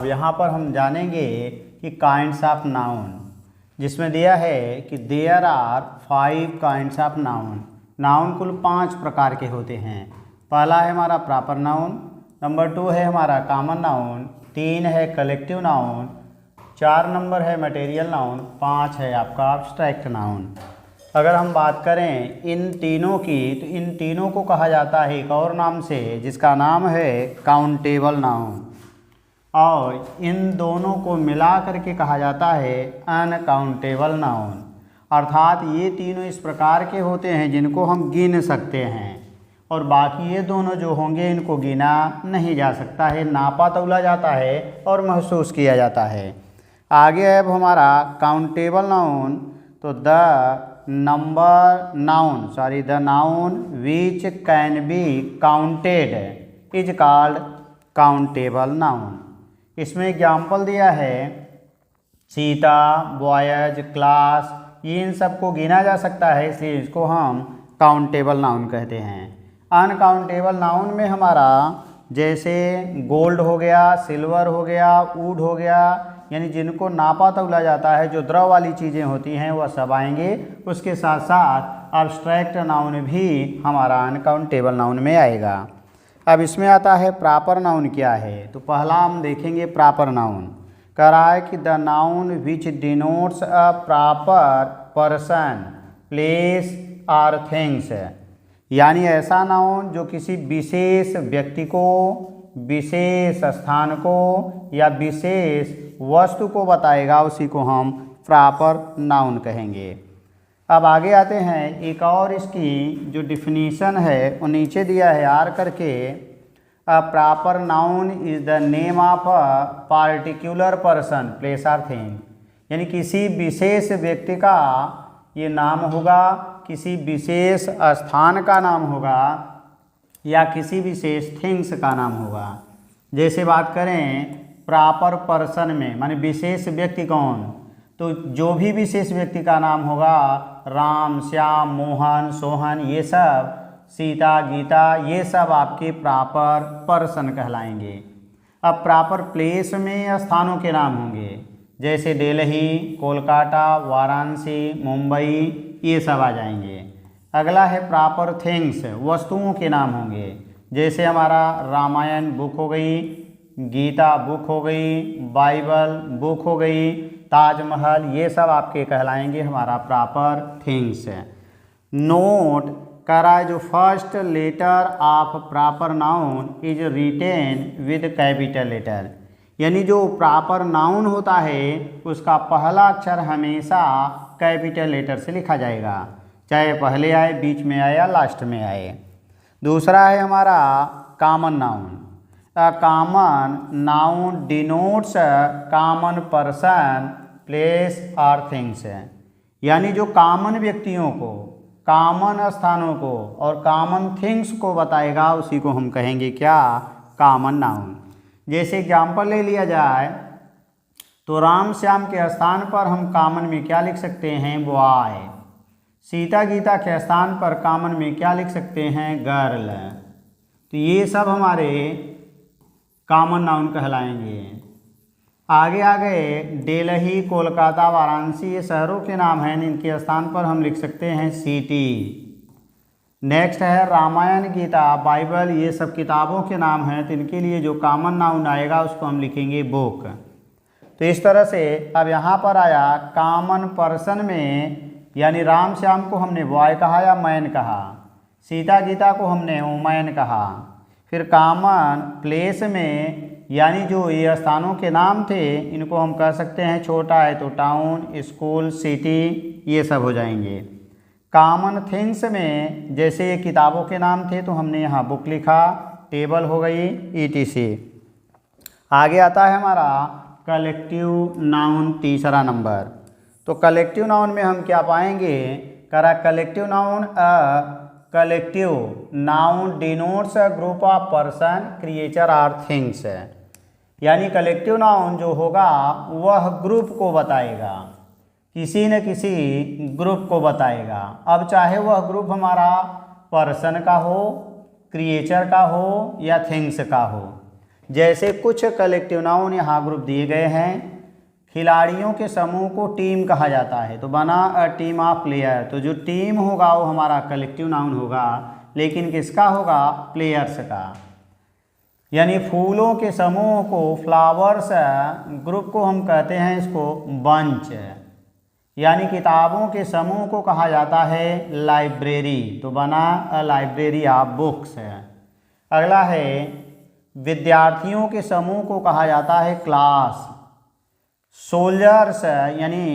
अब यहाँ पर हम जानेंगे कि काइंड्स ऑफ नाउन, जिसमें दिया है कि there are 5 kinds of noun. Noun कुल 5 प्रकार के होते हैं। पहला है हमारा प्रॉपर नाउन, नंबर 2 है हमारा कॉमन नाउन, 3 है कलेक्टिव नाउन, 4 नंबर है मटेरियल नाउन, 5 है आपका एब्स्ट्रैक्ट नाउन। अगर हम बात करें इन तीनों की, तो इन तीनों को कहा जाता है एक और नाम से, जिसका नाम है काउंटेबल नाउन, और इन दोनों को मिला करके कहा जाता है अनकाउंटेबल नाउन। अर्थात ये तीनों इस प्रकार के होते हैं जिनको हम गिन सकते हैं, और बाकी ये दोनों जो होंगे इनको गिना नहीं जा सकता है, नापा तौला जाता है और महसूस किया जाता है। आगे है अब हमारा काउंटेबल नाउन, तो the noun which can be counted is called countable noun. इसमें एग्जाम्पल दिया है सीता, बॉयज, क्लास, ये इन सबको गिना जा सकता है, इसलिए इसको हम काउंटेबल नाउन कहते हैं। अनकाउंटेबल नाउन में हमारा जैसे गोल्ड हो गया, सिल्वर हो गया, वुड हो गया, यानी जिनको नापा तौला जाता है, जो द्रव वाली चीज़ें होती हैं वह सब आएंगे। उसके साथ साथ एब्स्ट्रैक्ट नाउन भी हमारा अनकाउंटेबल नाउन में आएगा। अब इसमें आता है प्रॉपर नाउन क्या है, तो पहला हम देखेंगे प्रॉपर नाउन। कह रहा है कि the noun which denotes a proper person, place और थिंग्स, यानी ऐसा नाउन जो किसी विशेष व्यक्ति को, विशेष स्थान को या विशेष वस्तु को बताएगा, उसी को हम प्रॉपर नाउन कहेंगे। अब आगे आते हैं, एक और इसकी जो डिफिनीशन है वो नीचे दिया है आर करके। A proper noun is the name of a particular person, place और थिंग, यानी किसी विशेष व्यक्ति का ये नाम होगा, किसी विशेष स्थान का नाम होगा, या किसी विशेष थिंग्स का नाम होगा। जैसे बात करें प्रॉपर पर्सन में, माने विशेष व्यक्ति कौन, तो जो भी विशेष व्यक्ति का नाम होगा, राम, श्याम, मोहन, सोहन, ये सब, सीता, गीता, ये सब आपके प्रॉपर पर्सन कहलाएंगे। अब प्रॉपर प्लेस में स्थानों के नाम होंगे, जैसे दिल्ली, कोलकाता, वाराणसी, मुंबई, ये सब आ जाएंगे। अगला है प्रॉपर थिंग्स, वस्तुओं के नाम होंगे, जैसे हमारा रामायण बुक हो गई, गीता बुक हो गई, बाइबल बुक हो गई, ताजमहल, ये सब आपके कहलाएंगे हमारा प्रॉपर थिंग्स। नोट करा, जो first letter of proper noun is written with capital letter, यानी जो प्रॉपर नाउन होता है उसका पहला अक्षर हमेशा कैपिटल लेटर से लिखा जाएगा, चाहे पहले आए, बीच में आए या लास्ट में आए। दूसरा है हमारा common noun. A common noun denotes common person, place और थिंग्स, यानी जो कॉमन व्यक्तियों को, कॉमन स्थानों को और कॉमन थिंग्स को बताएगा, उसी को हम कहेंगे क्या, कॉमन नाउन। जैसे एग्जाम्पल ले लिया जाए तो राम श्याम के स्थान पर हम कॉमन में क्या लिख सकते हैं, बॉय। सीता गीता के स्थान पर कॉमन में क्या लिख सकते हैं, गर्ल। तो ये सब हमारे कॉमन नाउन कहलाएंगे। आगे आ गए दिल्ली, कोलकाता, वाराणसी, ये शहरों के नाम हैं, इनके स्थान पर हम लिख सकते हैं सिटी। नेक्स्ट है रामायण, गीता, बाइबल, ये सब किताबों के नाम हैं, तो इनके लिए जो कॉमन नाउन आएगा उसको हम लिखेंगे बुक। तो इस तरह से अब यहाँ पर आया कॉमन पर्सन में, यानी राम श्याम को हमने बॉय कहा या मैन कहा, सीता गीता को हमने वुमैन कहा। फिर कॉमन प्लेस में, यानी जो ये स्थानों के नाम थे, इनको हम कह सकते हैं, छोटा है तो टाउन, स्कूल, सिटी, ये सब हो जाएंगे। कॉमन थिंग्स में जैसे ये किताबों के नाम थे तो हमने यहाँ बुक लिखा, टेबल हो गई, ETC। आगे आता है हमारा कलेक्टिव नाउन, तीसरा नंबर। तो कलेक्टिव नाउन में हम क्या पाएंगे, करा collective noun, collective noun denotes a group of person, creature और थिंग्स, यानी कलेक्टिव नाउन जो होगा वह ग्रुप को बताएगा, किसी न किसी ग्रुप को बताएगा। अब चाहे वह ग्रुप हमारा पर्सन का हो, क्रिएचर का हो या थिंग्स का हो, जैसे कुछ कलेक्टिव नाउन यहाँ ग्रुप दिए गए हैं। खिलाड़ियों के समूह को टीम कहा जाता है, तो बना अ टीम ऑफ प्लेयर। तो जो टीम होगा वो हमारा कलेक्टिव नाउन होगा, लेकिन किसका होगा? प्लेयर्स का। यानी फूलों के समूह को, फ्लावर्स ग्रुप को हम कहते हैं इसको बंच। यानी किताबों के समूह को कहा जाता है लाइब्रेरी, तो बना अ लाइब्रेरी ऑफ बुक्स। अगला है विद्यार्थियों के समूह को कहा जाता है क्लास। सोल्जर्स यानी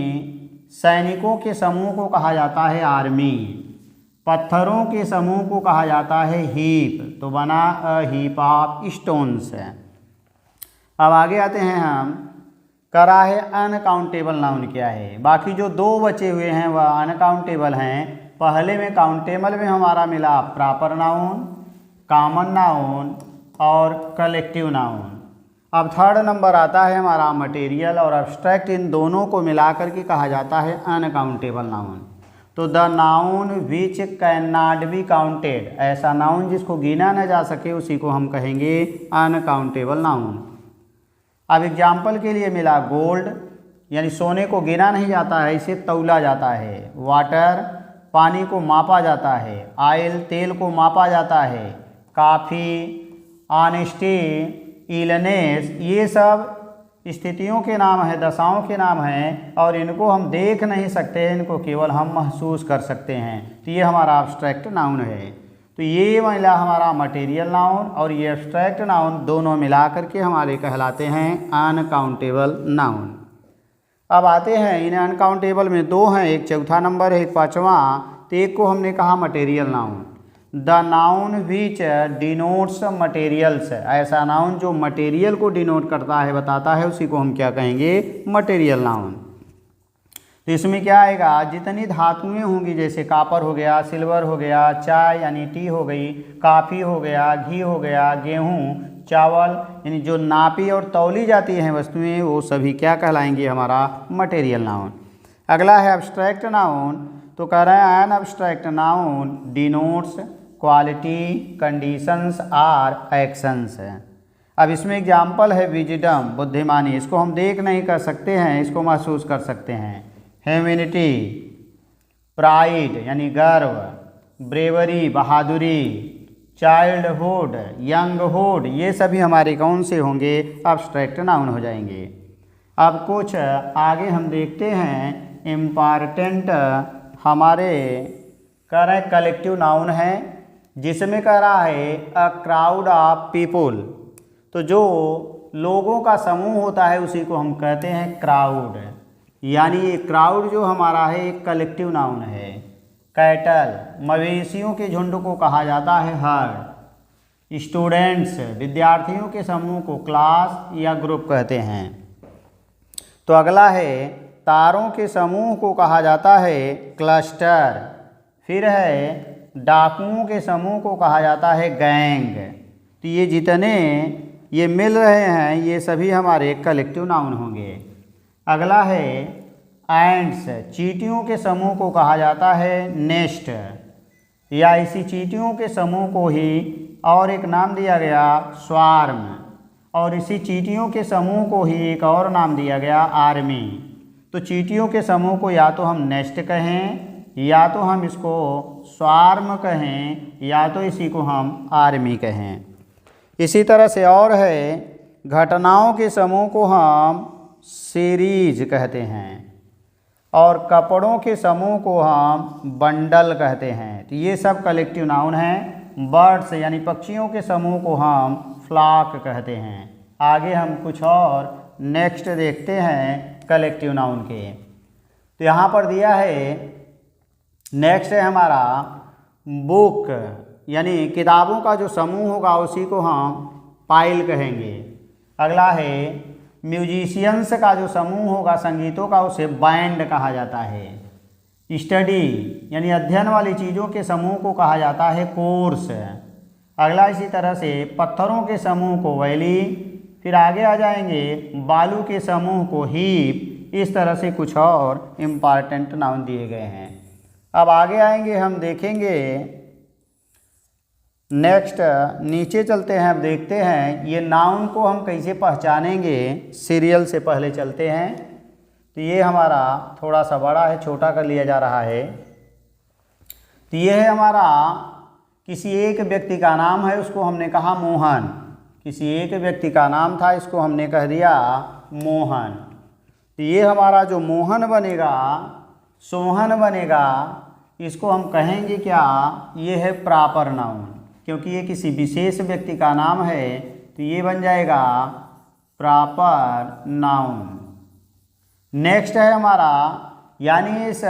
सैनिकों के समूह को कहा जाता है आर्मी। पत्थरों के समूह को कहा जाता है हीप, तो बना अ हीप ऑफ स्टोन्स। अब आगे आते हैं हम, करा है अनकाउंटेबल नाउन क्या है। बाकी जो दो बचे हुए हैं वह अनकाउंटेबल हैं। पहले में काउंटेबल में हमारा मिला प्रॉपर नाउन, कॉमन नाउन और कलेक्टिव नाउन। अब थर्ड नंबर आता है हमारा मटेरियल और एब्स्ट्रैक्ट, इन दोनों को मिलाकर के कहा जाता है अनकाउंटेबल नाउन। तो the noun which can not be counted, ऐसा नाउन जिसको गिना न जा सके उसी को हम कहेंगे अनकाउंटेबल नाउन। अब एग्जाम्पल के लिए मिला गोल्ड, यानी सोने को गिना नहीं जाता है, इसे तौला जाता है। वाटर, पानी को मापा जाता है। ऑयल, तेल को मापा जाता है। काफ़ी, ऑनेस्टी, इलनेस, ये सब स्थितियों के नाम है, दशाओं के नाम हैं, और इनको हम देख नहीं सकते, इनको केवल हम महसूस कर सकते हैं। तो ये हमारा एब्स्ट्रैक्ट नाउन है। तो ये मिला हमारा मटेरियल नाउन और ये एब्स्ट्रैक्ट नाउन, दोनों मिला करके हमारे कहलाते हैं अनकाउंटेबल नाउन। अब आते हैं इन अनकाउंटेबल में दो हैं, एक चौथा नंबर है, एक पाँचवा। तो एक को हमने कहा material noun. The noun which denotes materials, ऐसा नाउन जो मटेरियल को डिनोट करता है, बताता है, उसी को हम क्या कहेंगे? Material noun. तो इसमें क्या आएगा? जितनी धातुएं होंगी, जैसे कापर हो गया, सिल्वर हो गया, चाय यानी टी हो गई, काफ़ी हो गया, घी हो गया, गेहूँ, चावल, यानी जो नापी और तौली जाती हैं वस्तुएं, वो सभी क्या कहलाएंगे? हमारा मटेरियल नाउन। अगला है एब्स्ट्रैक्ट नाउन। तो कह रहे हैं an abstract noun denotes quality, conditions or actions. अब इसमें एग्जाम्पल है विजडम, बुद्धिमानी, इसको हम देख नहीं कर सकते हैं, इसको महसूस कर सकते हैं। ह्यूमैनिटी, प्राइड यानी गर्व, ब्रेवरी बहादुरी, चाइल्डहुड, यंगहुड, ये सभी हमारे कौन से होंगे? एब्स्ट्रैक्ट नाउन हो जाएंगे। अब कुछ आगे हम देखते हैं इम्पॉर्टेंट हमारे कह रहे कलेक्टिव नाउन है, जिसमें कह रहा है अ क्राउड ऑफ पीपुल। तो जो लोगों का समूह होता है उसी को हम कहते हैं क्राउड। यानी ये क्राउड जो हमारा है एक कलेक्टिव नाउन है। कैटल, मवेशियों के झुंड को कहा जाता है हर्ड। स्टूडेंट्स, विद्यार्थियों के समूह को क्लास या ग्रुप कहते हैं। तो अगला है तारों के समूह को कहा जाता है क्लस्टर। फिर है डाकुओं के समूह को कहा जाता है गैंग। तो ये जितने ये मिल रहे हैं ये सभी हमारे कलेक्टिव नाउन होंगे। अगला है एंड्स, चींटियों के समूह को कहा जाता है नेस्ट, या इसी चींटियों के समूह को ही और एक नाम दिया गया स्वार्म, और इसी चींटियों के समूह को ही एक और नाम दिया गया आर्मी। तो चींटियों के समूह को या तो हम नेस्ट कहें, या तो हम इसको स्वार्म कहें, या तो इसी को हम आर्मी कहें। इसी तरह से और है घटनाओं के समूह को हम सीरीज कहते हैं, और कपड़ों के समूह को हम बंडल कहते हैं। तो ये सब कलेक्टिव नाउन हैं। बर्ड्स यानी पक्षियों के समूह को हम फ्लॉक कहते हैं। आगे हम कुछ और नेक्स्ट देखते हैं कलेक्टिव नाउन के। तो यहाँ पर दिया है नेक्स्ट है हमारा बुक, यानी किताबों का जो समूह होगा उसी को हम पाइल कहेंगे। अगला है म्यूजिशियंस का जो समूह होगा संगीतों का उसे बैंड कहा जाता है। स्टडी यानी अध्ययन वाली चीज़ों के समूह को कहा जाता है कोर्स। अगला इसी तरह से पत्थरों के समूह को वैली, फिर आगे आ जाएंगे बालू के समूह को हीप। इस तरह से कुछ और इम्पॉर्टेंट नाउन दिए गए हैं। अब आगे आएंगे हम देखेंगे, नेक्स्ट है हमारा बुक, यानी किताबों का जो समूह होगा उसी को हम पाइल कहेंगे। अगला है म्यूजिशियंस का जो समूह होगा संगीतों का उसे बैंड कहा जाता है। स्टडी यानी अध्ययन वाली चीज़ों के समूह को कहा जाता है कोर्स। अगला इसी तरह से पत्थरों के समूह को वैली, फिर आगे आ जाएंगे बालू के समूह को हीप। इस तरह से कुछ और इम्पॉर्टेंट नाउन दिए गए हैं। अब आगे आएंगे हम देखेंगे नेक्स्ट नीचे चलते हैं, अब देखते हैं ये नाउन को हम कैसे पहचानेंगे। सीरियल से पहले चलते हैं। तो ये हमारा थोड़ा सा बड़ा है, छोटा कर लिया जा रहा है। तो ये है हमारा किसी एक व्यक्ति का नाम है, उसको हमने कहा मोहन। किसी एक व्यक्ति का नाम था, इसको हमने कह दिया मोहन। तो ये हमारा जो मोहन बनेगा, सोहन बनेगा, इसको हम कहेंगे क्या, ये है प्रॉपर नाउन, क्योंकि ये किसी विशेष व्यक्ति का नाम है। तो ये बन जाएगा प्रॉपर नाउन। नेक्स्ट है हमारा, यानी इस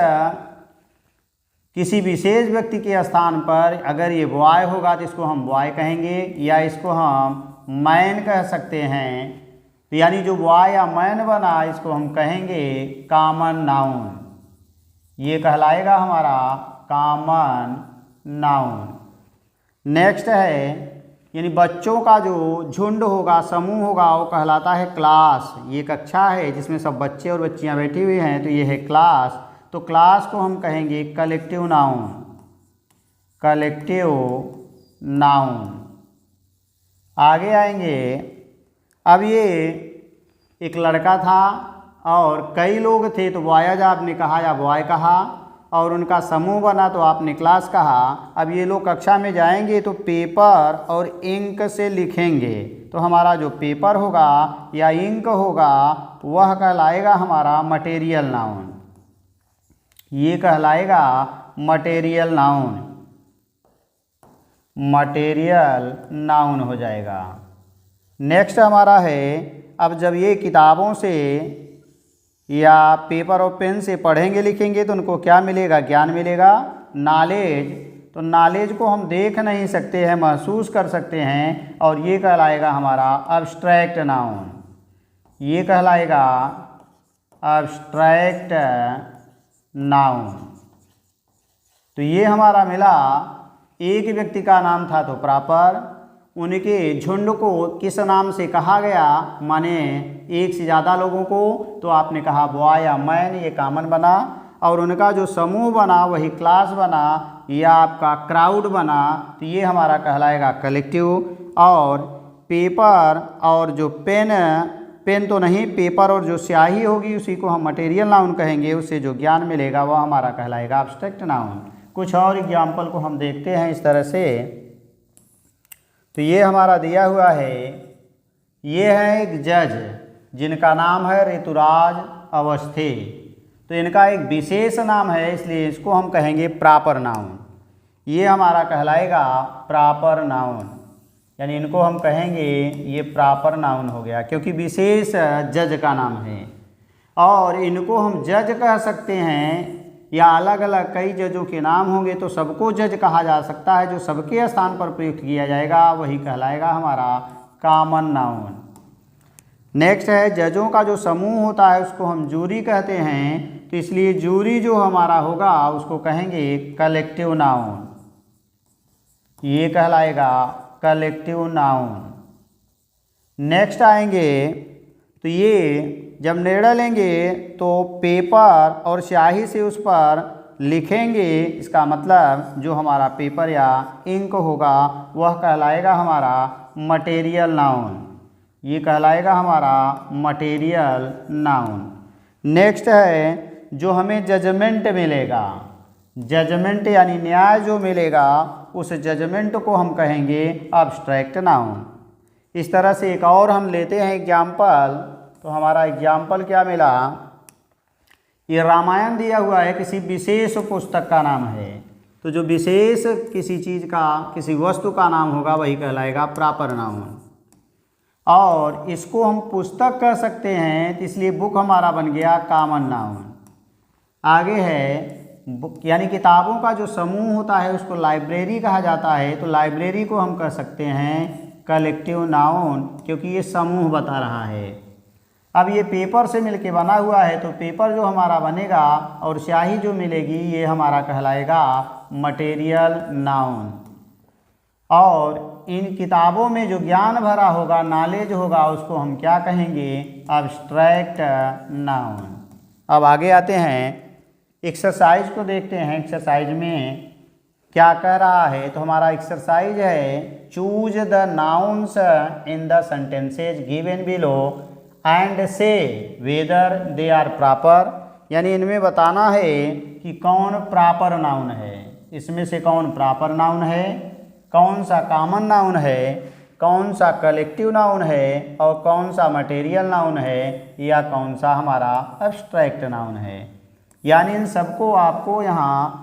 किसी विशेष व्यक्ति के स्थान पर अगर ये बॉय होगा तो इसको हम बॉय कहेंगे, या इसको हम मैन कह सकते हैं। तो यानी जो बॉय या मैन बना, इसको हम कहेंगे कॉमन नाउन। ये कहलाएगा हमारा कॉमन नाउन। नेक्स्ट है, यानी बच्चों का जो झुंड होगा, समूह होगा, वो कहलाता है क्लास। ये कक्षा है जिसमें सब बच्चे और बच्चियां बैठी हुई हैं, तो ये है क्लास। तो क्लास को हम कहेंगे कलेक्टिव नाउन। Collective noun. आगे आएंगे, अब ये एक लड़का था और कई लोग थे, तो बॉयज आपने कहा या बॉय कहा, और उनका समूह बना तो आपने क्लास कहा। अब ये लोग कक्षा में जाएंगे तो पेपर और इंक से लिखेंगे। तो हमारा जो पेपर होगा या इंक होगा, वह कहलाएगा हमारा मटेरियल नाउन। ये कहलाएगा मटेरियल नाउन। मटेरियल नाउन हो जाएगा। नेक्स्ट हमारा है, अब जब ये किताबों से या पेपर और पेन से पढ़ेंगे लिखेंगे तो उनको क्या मिलेगा, ज्ञान मिलेगा, नॉलेज। तो नॉलेज को हम देख नहीं सकते हैं, महसूस कर सकते हैं, और ये कहलाएगा हमारा अब्स्ट्रैक्ट नाउन। ये कहलाएगा अब्स्ट्रैक्ट नाउन। तो ये हमारा मिला, एक व्यक्ति का नाम था तो प्रॉपर, उनके झुंड को किस नाम से कहा गया, माने एक से ज़्यादा लोगों को, तो आपने कहा बॉय या मैन, ये कॉमन बना। और उनका जो समूह बना वही क्लास बना या आपका क्राउड बना, तो ये हमारा कहलाएगा कलेक्टिव। और पेपर और जो पेन तो नहीं, पेपर और जो स्याही होगी उसी को हम मटेरियल नाउन कहेंगे। उससे जो ज्ञान मिलेगा वह हमारा कहलाएगा एब्स्ट्रैक्ट नाउन। कुछ और एग्जाम्पल को हम देखते हैं इस तरह से। तो ये हमारा दिया हुआ है, ये है एक जज जिनका नाम है ऋतुराज अवस्थी। तो इनका एक विशेष नाम है, इसलिए इसको हम कहेंगे प्रॉपर नाउन। ये हमारा कहलाएगा प्रॉपर नाउन, यानी इनको हम कहेंगे ये प्रॉपर नाउन हो गया, क्योंकि विशेष जज का नाम है। और इनको हम जज कह सकते हैं, या अलग अलग कई जजों के नाम होंगे तो सबको जज कहा जा सकता है। जो सबके स्थान पर प्रयुक्त किया जाएगा वही कहलाएगा हमारा कॉमन नाउन। नेक्स्ट है, जजों का जो समूह होता है उसको हम जूरी कहते हैं, तो इसलिए जूरी जो हमारा होगा उसको कहेंगे कलेक्टिव नाउन। ये कहलाएगा कलेक्टिव नाउन। नेक्स्ट आएंगे, तो ये जब निर्णय लेंगे तो पेपर और स्याही से उस पर लिखेंगे, इसका मतलब जो हमारा पेपर या इंक होगा वह कहलाएगा हमारा मटेरियल नाउन। ये कहलाएगा हमारा मटेरियल नाउन। नेक्स्ट है, जो हमें जजमेंट मिलेगा, जजमेंट यानी न्याय जो मिलेगा, उस जजमेंट को हम कहेंगे अब्स्ट्रैक्ट नाउन। इस तरह से एक और हम लेते हैं एग्जाम्पल। तो हमारा एग्जाम्पल क्या मिला, ये रामायण दिया हुआ है, किसी विशेष पुस्तक का नाम है। तो जो विशेष किसी चीज़ का, किसी वस्तु का नाम होगा वही कहलाएगा प्रॉपर नाउन। और इसको हम पुस्तक कह सकते हैं, तो इसलिए बुक हमारा बन गया कॉमन नाउन। आगे है बुक, यानी किताबों का जो समूह होता है उसको लाइब्रेरी कहा जाता है। तो लाइब्रेरी को हम कह सकते हैं कलेक्टिव नाउन, क्योंकि ये समूह बता रहा है। अब ये पेपर से मिलके बना हुआ है, तो पेपर जो हमारा बनेगा और स्याही जो मिलेगी ये हमारा कहलाएगा मटेरियल नाउन। और इन किताबों में जो ज्ञान भरा होगा, नॉलेज होगा, उसको हम क्या कहेंगे, अब्स्ट्रैक्ट नाउन। अब आगे आते हैं, एक्सरसाइज को देखते हैं। एक्सरसाइज में क्या कह रहा है, तो हमारा एक्सरसाइज है choose the nouns in the sentences given below and से वेदर दे आर प्रॉपर, यानी इनमें बताना है कि कौन प्रॉपर नाउन है, इसमें से कौन प्रॉपर नाउन है, कौन सा कॉमन नाउन है, कौन सा कलेक्टिव नाउन है और कौन सा मटेरियल नाउन है या कौन सा हमारा एब्स्ट्रैक्ट नाउन है। यानी इन सबको आपको यहाँ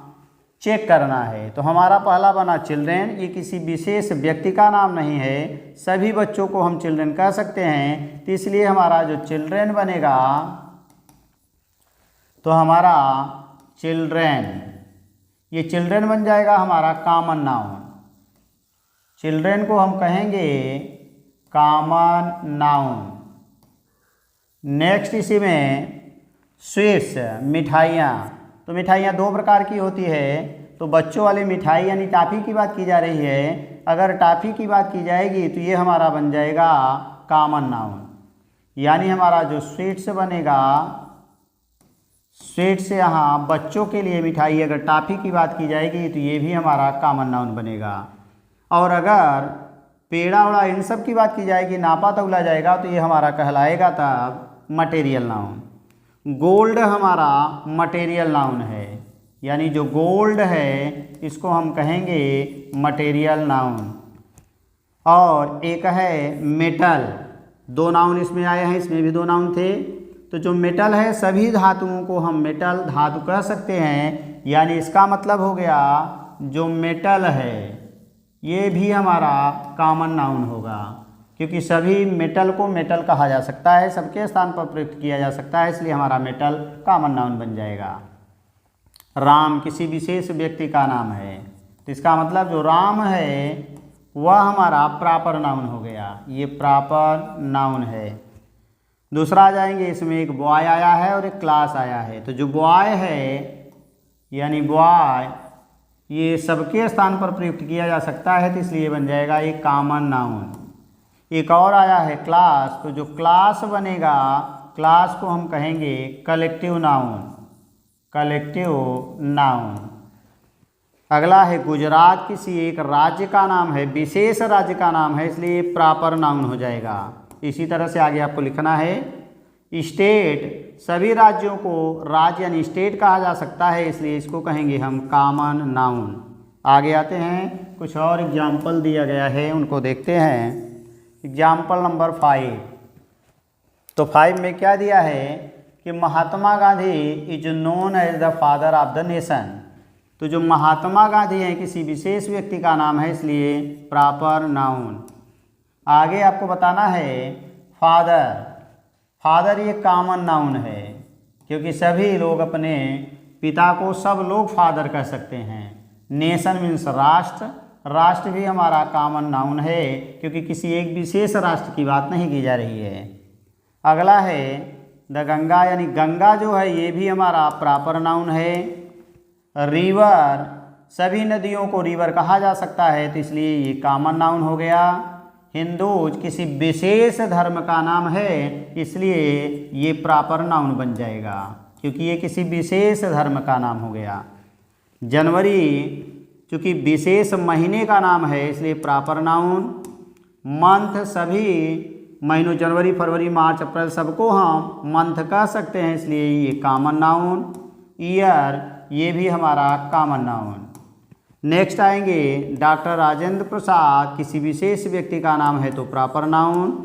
चेक करना है। तो हमारा पहला बना चिल्ड्रेन, ये किसी विशेष व्यक्ति का नाम नहीं है, सभी बच्चों को हम चिल्ड्रेन कह सकते हैं, तो इसलिए हमारा जो चिल्ड्रेन बनेगा तो हमारा चिल्ड्रेन, ये चिल्ड्रेन बन जाएगा हमारा कॉमन नाउन। चिल्ड्रेन को हम कहेंगे कॉमन नाउन। नेक्स्ट इसी में स्वीट्स, मिठाइयाँ, तो मिठाइयाँ दो प्रकार की होती है, तो बच्चों वाली मिठाई यानी टॉफ़ी की बात की जा रही है। अगर टॉफ़ी की बात की जाएगी तो ये हमारा बन जाएगा कॉमन नाउन, यानी हमारा जो स्वीट्स बनेगा, स्वीट्स यहाँ बच्चों के लिए मिठाई, अगर टॉफ़ी की बात की जाएगी तो ये भी हमारा कॉमन नाउन बनेगा। और अगर पेड़ा वड़ा इन सब की बात की जाएगी, नापा तौला जाएगा, तो ये हमारा कहलाएगा तब मटेरियल नाउन। गोल्ड हमारा मटेरियल नाउन है, यानी जो गोल्ड है इसको हम कहेंगे मटेरियल नाउन। और एक है मेटल, दो नाउन इसमें आए हैं, इसमें भी दो नाउन थे। तो जो मेटल है सभी धातुओं को हम मेटल धातु कह सकते हैं, यानी इसका मतलब हो गया जो मेटल है ये भी हमारा कॉमन नाउन होगा, क्योंकि सभी मेटल को मेटल कहा जा सकता है, सबके स्थान पर प्रयुक्त किया जा सकता है, इसलिए हमारा मेटल कॉमन नाउन बन जाएगा। राम किसी विशेष व्यक्ति का नाम है, तो इसका मतलब जो राम है वह हमारा प्रॉपर नाउन हो गया, ये प्रॉपर नाउन है। दूसरा आ जाएंगे, इसमें एक बॉय आया है और एक क्लास आया है, तो जो बॉय है यानी बॉय ये सबके स्थान पर प्रयुक्त किया जा सकता है, तो इसलिए बन जाएगा ये कॉमन नाउन। एक और आया है क्लास, तो जो क्लास बनेगा, क्लास को हम कहेंगे कलेक्टिव नाउन, कलेक्टिव नाउन। अगला है गुजरात किसी एक राज्य का नाम है, विशेष राज्य का नाम है, इसलिए प्रॉपर नाउन हो जाएगा। इसी तरह से आगे आपको लिखना है स्टेट, सभी राज्यों को राज्य यानी स्टेट कहा जा सकता है, इसलिए इसको कहेंगे हम कॉमन नाउन। आगे आते हैं, कुछ और एग्जाम्पल दिया गया है उनको देखते हैं। एग्जाम्पल नंबर 5, तो 5 में क्या दिया है कि Mahatma Gandhi is known as the father of the nation, तो जो महात्मा गांधी हैं किसी विशेष व्यक्ति का नाम है, इसलिए प्रॉपर नाउन। आगे आपको बताना है फादर, फादर ये कॉमन नाउन है, क्योंकि सभी लोग अपने पिता को सब लोग फादर कह सकते हैं। नेशन मीन्स राष्ट्र, राष्ट्र भी हमारा कॉमन नाउन है, क्योंकि किसी एक विशेष राष्ट्र की बात नहीं की जा रही है। अगला है द गंगा, यानी गंगा जो है ये भी हमारा प्रॉपर नाउन है। रिवर, सभी नदियों को रिवर कहा जा सकता है, तो इसलिए ये कॉमन नाउन हो गया। हिंदूज किसी विशेष धर्म का नाम है, इसलिए ये प्रॉपर नाउन बन जाएगा, क्योंकि ये किसी विशेष धर्म का नाम हो गया। जनवरी चूँकि विशेष महीने का नाम है, इसलिए प्रॉपर नाउन। मंथ, सभी महीनों जनवरी फरवरी मार्च अप्रैल सबको हम मंथ कह सकते हैं, इसलिए ये कॉमन नाउन। ईयर, ये भी हमारा कॉमन नाउन। नेक्स्ट आएंगे डॉक्टर राजेंद्र प्रसाद, किसी विशेष व्यक्ति का नाम है, तो प्रॉपर नाउन।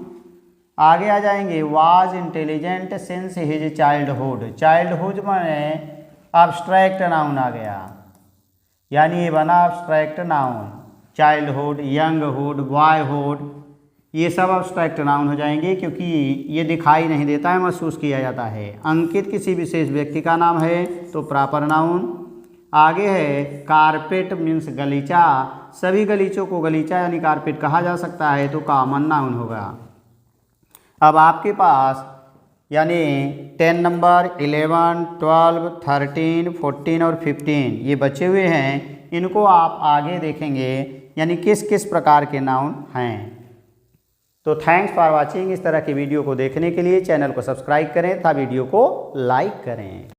आगे आ जाएंगे was intelligent since his childhood, childhood में अब्स्ट्रैक्ट नाउन आ गया, यानी ये बना अब्स्ट्रैक्ट नाउन। चाइल्डहुड, यंगहुड, बॉयहुड, ये सब अब्स्ट्रैक्ट नाउन हो जाएंगे, क्योंकि ये दिखाई नहीं देता है, महसूस किया जाता है। अंकित किसी विशेष व्यक्ति का नाम है, तो प्रॉपर नाउन। आगे है कारपेट मीन्स गलीचा, सभी गलीचों को गलीचा यानी कारपेट कहा जा सकता है, तो कॉमन नाउन होगा। अब आपके पास यानी 10 नंबर 11, 12, 13, 14 और 15 ये बचे हुए हैं, इनको आप आगे देखेंगे यानी किस किस प्रकार के नाउन हैं। तो थैंक्स फॉर वाचिंग। इस तरह की वीडियो को देखने के लिए चैनल को सब्सक्राइब करें तथा वीडियो को लाइक करें।